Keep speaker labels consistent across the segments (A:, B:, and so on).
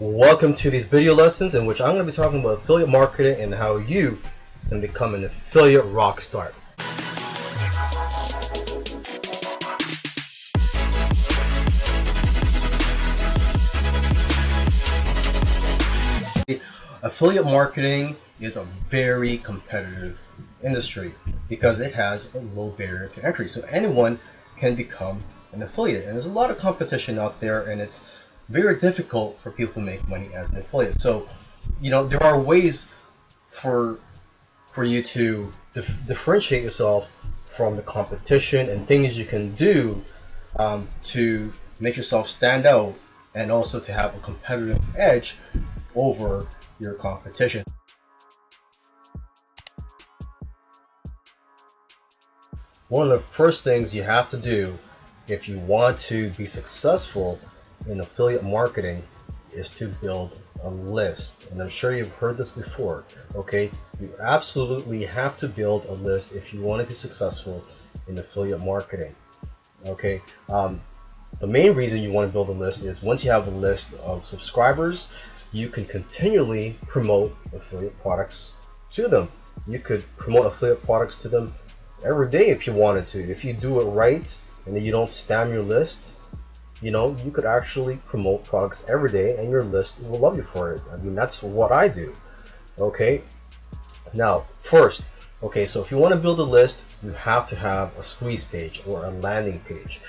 A: Welcome to these video lessons in which I'm going to be talking about affiliate marketing and how you can become an affiliate rock star. Affiliate marketing is a very competitive industry because it has a low barrier to entry. So anyone can become an affiliate, and there's a lot of competition out there, and it's very difficult for people to make money as an affiliate. So, there are ways for you to differentiate yourself from the competition and things you can do to make yourself stand out and also to have a competitive edge over your competition. One of the first things you have to do if you want to be successful in affiliate marketing is to build a list. And I'm sure you've heard this before, okay? You absolutely have to build a list if you want to be successful in affiliate marketing, okay? The main reason you want to build a list is once you have a list of subscribers, you can continually promote affiliate products to them. You could promote affiliate products to them every day if you wanted to. If you do it right and then you don't spam your list, you could actually promote products every day and your list will love you for it. I mean, that's what I do. Okay. Now, first, so if you want to build a list, you have to have a squeeze page or a landing page,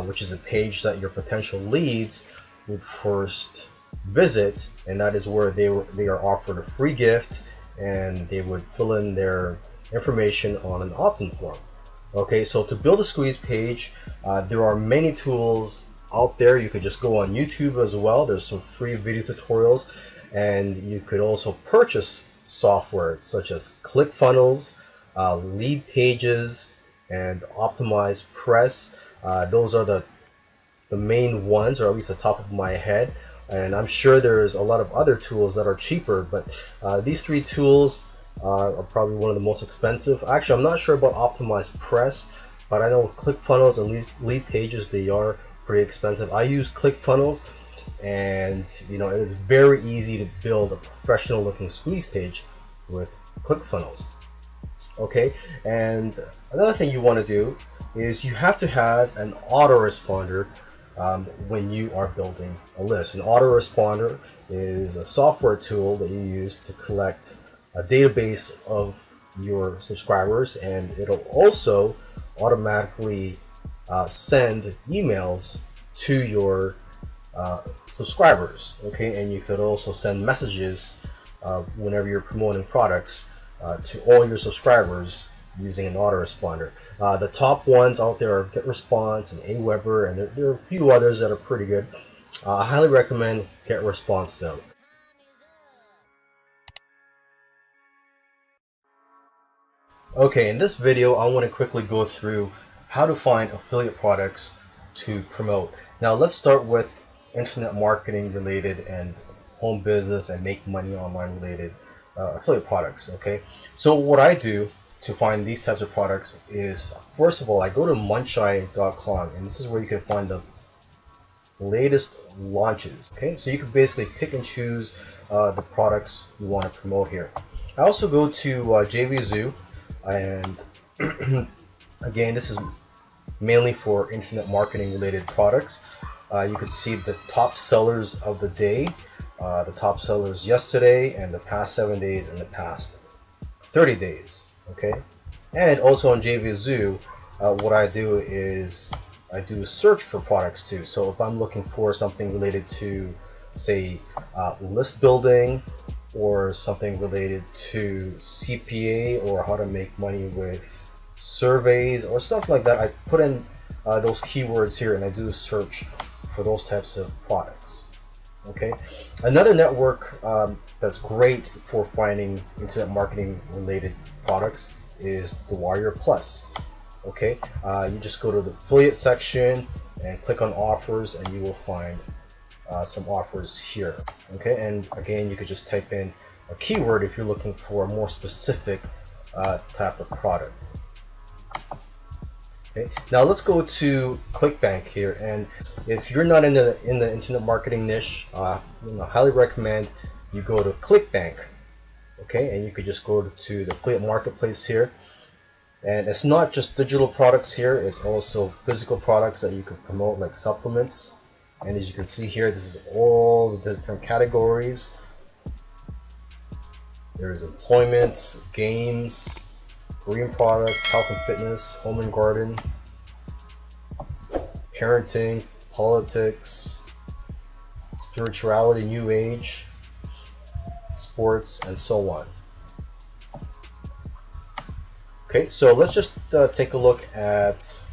A: which is a page that your potential leads would first visit, and that is where they are offered a free gift and they would fill in their information on an opt-in form. Okay, so to build a squeeze page, there are many tools out there. You could just go on YouTube as well. There's some free video tutorials, and you could also purchase software such as ClickFunnels, Lead Pages, and Optimize Press. Those are the main ones, or at least the top of my head. And I'm sure there's a lot of other tools that are cheaper, but these three tools are probably one of the most expensive. Actually, I'm not sure about Optimize Press, but I know with ClickFunnels and Lead Pages, they are pretty expensive. I use ClickFunnels, and it is very easy to build a professional looking squeeze page with ClickFunnels. Okay, and another thing you want to do is you have to have an autoresponder when you are building a list. An autoresponder is a software tool that you use to collect a database of your subscribers, and it'll also automatically send emails to your subscribers. Okay, and you could also send messages whenever you're promoting products to all your subscribers using an autoresponder. The top ones out there are GetResponse and Aweber, and there are a few others that are pretty good. I highly recommend GetResponse though. Okay, in this video, I want to quickly go through how to find affiliate products to promote. Now, let's start with internet marketing related and home business and make money online related affiliate products. Okay, so what I do to find these types of products is, first of all, I go to Muncheye.com, and this is where you can find the latest launches. Okay, so you can basically pick and choose the products you want to promote here. I also go to JVZoo, and again, this is mainly for internet marketing related products. You can see the top sellers of the day, the top sellers yesterday, and the past 7 days, and the past 30 days. Okay, and also on JVZoo, what I do is I do a search for products too. So if I'm looking for something related to, say, list building, or something related to CPA, or how to make money with surveys or something like that, I put in those keywords here and I do a search for those types of products. Okay, another network that's great for finding internet marketing related products is the Warrior Plus. Okay, you just go to the affiliate section and click on offers, and you will find some offers here. Okay, and again, you could just type in a keyword if you're looking for a more specific type of product. Okay, now let's go to ClickBank here, and if you're not in the internet marketing niche, highly recommend you go to ClickBank. Okay, and you could just go to the affiliate marketplace here, and it's not just digital products here; it's also physical products that you can promote, like supplements. And as you can see here, this is all the different categories. There is employment, games, green products, health and fitness, home and garden, parenting, politics, spirituality, new age, sports, and so on. Okay, so let's just take a look at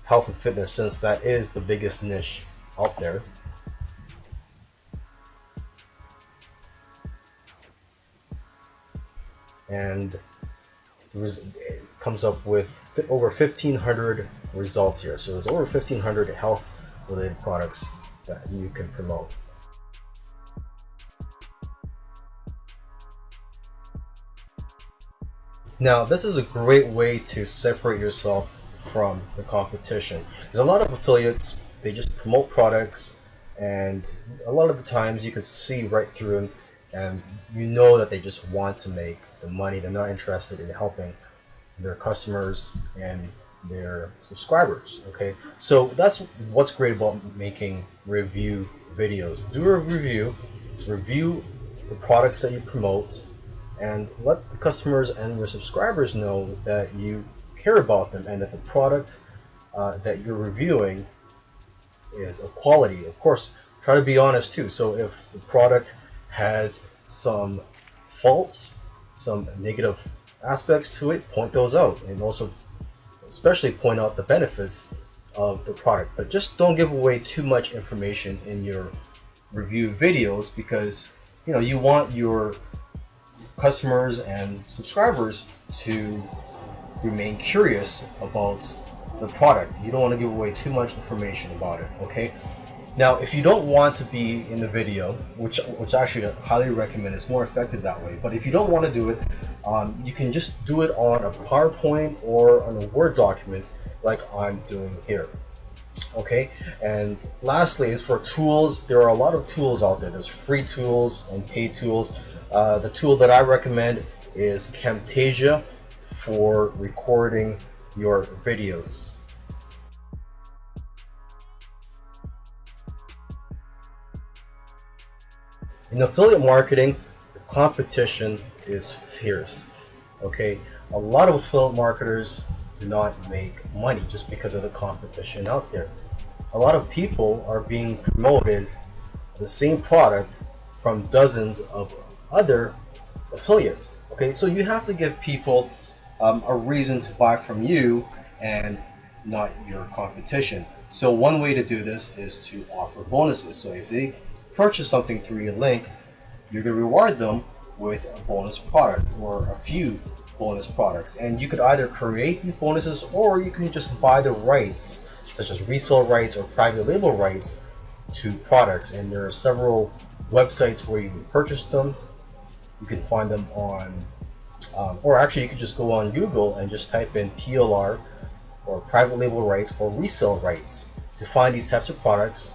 A: health and fitness, since that is the biggest niche out there. And it comes up with over 1,500 results here. So there's over 1,500 health related products that you can promote. Now, this is a great way to separate yourself from the competition. There's a lot of affiliates, they just promote products, and a lot of the times you can see right through them, and you know that they just want to make the money. They're not interested in helping their customers and their subscribers. Okay, so that's what's great about making review videos. Do a review the products that you promote, and let the customers and your subscribers know that you care about them and that the product that you're reviewing is of quality. Of course, try to be honest too. So if the product has some faults, some negative aspects to it, point those out, and also especially point out the benefits of the product. But just don't give away too much information in your review videos, because you want your customers and subscribers to remain curious about the product. You don't want to give away too much information about it. Okay, now if you don't want to be in the video, which actually I highly recommend, it's more effective that way, but if you don't want to do it, you can just do it on a PowerPoint or on a Word document like I'm doing here. Okay, and lastly is for tools. There are a lot of tools out there. There's free tools and paid tools. The tool that I recommend is Camtasia for recording your videos. In affiliate marketing, the competition is fierce. Okay, a lot of affiliate marketers do not make money just because of the competition out there. A lot of people are being promoted the same product from dozens of other affiliates. Okay, so you have to give people a reason to buy from you and not your competition. So one way to do this is to offer bonuses. So if they purchase something through your link, you're going to reward them with a bonus product or a few bonus products. And you could either create these bonuses, or you can just buy the rights, such as resale rights or private label rights to products. And there are several websites where you can purchase them. You can find them on, or actually you could just go on Google and just type in PLR or private label rights or resale rights to find these types of products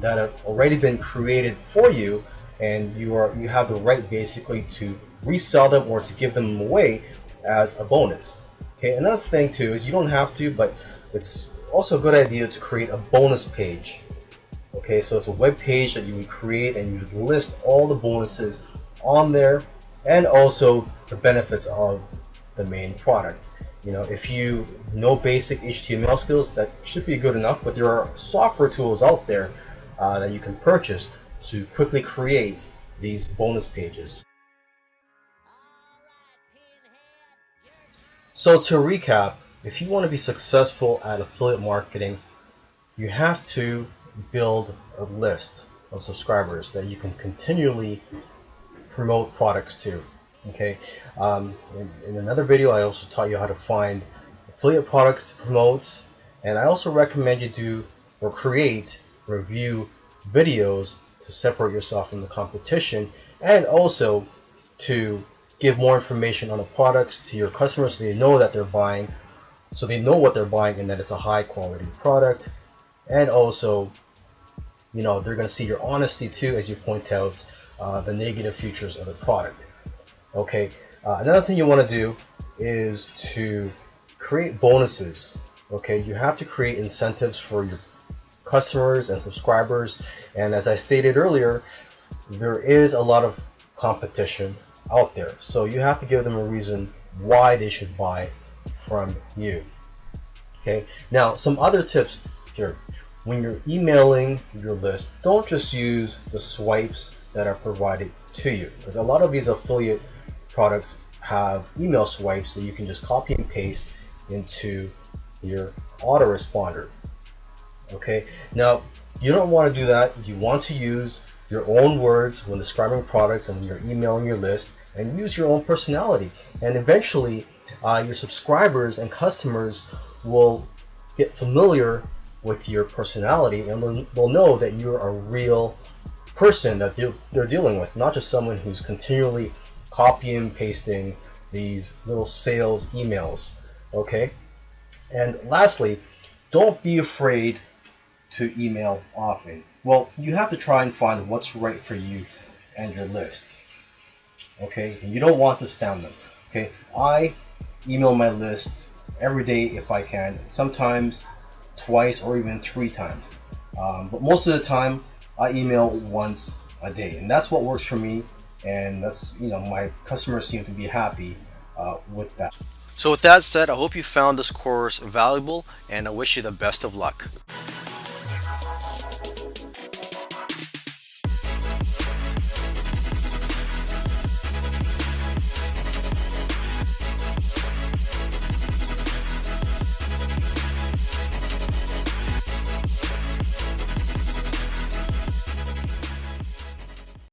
A: that have already been created for you, and you have the right basically to resell them or to give them away as a bonus. Okay, another thing too is you don't have to, but it's also a good idea to create a bonus page. Okay, so it's a web page that you would create, and you would list all the bonuses on there, and also the benefits of the main product. If you know basic HTML skills, that should be good enough, but there are software tools out there that you can purchase to quickly create these bonus pages. So to recap, if you want to be successful at affiliate marketing, you have to build a list of subscribers that you can continually promote products to. Okay, in another video I also taught you how to find affiliate products to promote, and I also recommend you do or create review videos to separate yourself from the competition, and also to give more information on the products to your customers so they know that they're buying so they know what they're buying and that it's a high quality product. And also, they're going to see your honesty too, as you point out the negative features of the product. Okay, another thing you want to do is to create bonuses. Okay, you have to create incentives for your customers and subscribers. And as I stated earlier, there is a lot of competition out there. So you have to give them a reason why they should buy from you. Okay, now some other tips here. When you're emailing your list, don't just use the swipes that are provided to you, because a lot of these affiliate products have email swipes that you can just copy and paste into your autoresponder. Okay, now you don't want to do that. You want to use your own words when describing products and when you're emailing your list, and use your own personality. And eventually, your subscribers and customers will get familiar with your personality, and they'll know that you're a real person that they're dealing with, not just someone who's continually copying and pasting these little sales emails. Okay, and lastly, don't be afraid to email often. Well, you have to try and find what's right for you and your list. Okay, and you don't want to spam them. Okay, I email my list every day if I can, sometimes twice or even 3 times. But most of the time, I email once a day, and that's what works for me. And that's, my customers seem to be happy with that. So with that said, I hope you found this course valuable, and I wish you the best of luck.